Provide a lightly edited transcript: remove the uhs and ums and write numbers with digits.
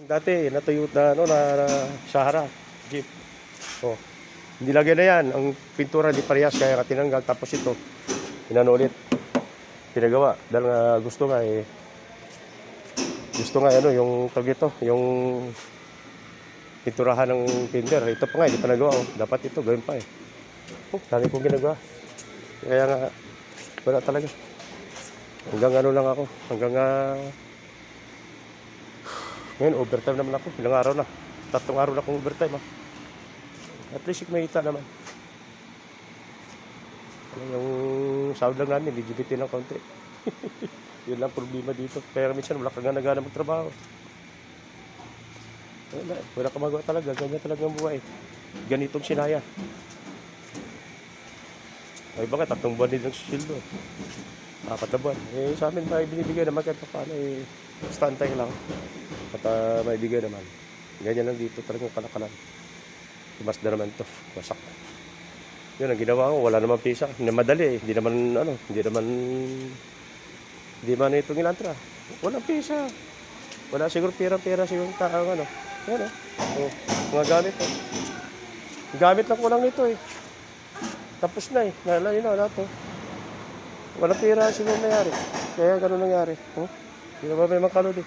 Dati natuyo na na Sahara jeep. Oh. Hindi lagyan na yan. Ang pintura di parehas kaya ka tinanggal. Tapos ito, inano ulit. Pinagawa. Dahil nga gusto nga ano, yung tawag ito, yung pinturahan ng fender. Ito pa nga, hindi pa nagawa. Oh. Dapat ito, gawin pa eh. Oh, dami kong ginagawa. Kaya nga, wala talaga. Hanggang ano lang ako. Ngayon, overtime naman ako. Ilang araw na. 3 araw na akong overtime. At least may kita naman. Yung sahod lang namin, medyo bitin ng konti. Yun lang problema dito. Kaya minsan wala kang gana magtrabaho. Wala ka magawa talaga. Ganyan talaga ang buhay. Ganitong sinaya. Ay bakit? 3 buwan din ang susildo. 4 na buwan. Eh sa amin may binibigay naman kahit paano. Eh, stantay lang. At may bigay naman. Ganyan lang dito talagang kalakalan. Mas na naman to. Wasak. Yun ang ginawa ko. Wala naman pisa. Hindi madali eh. Hindi naman itong ilantra. Walang pisa. Wala siguro pera siguro taang ano. Yan oh. Mga gamit oh. Gamit lang ko lang nito eh. Tapos na eh. Yun na lahat oh. Walang pera siguro nangyari. Kaya ganun nangyari. Oh. Hindi na ba may makalod eh.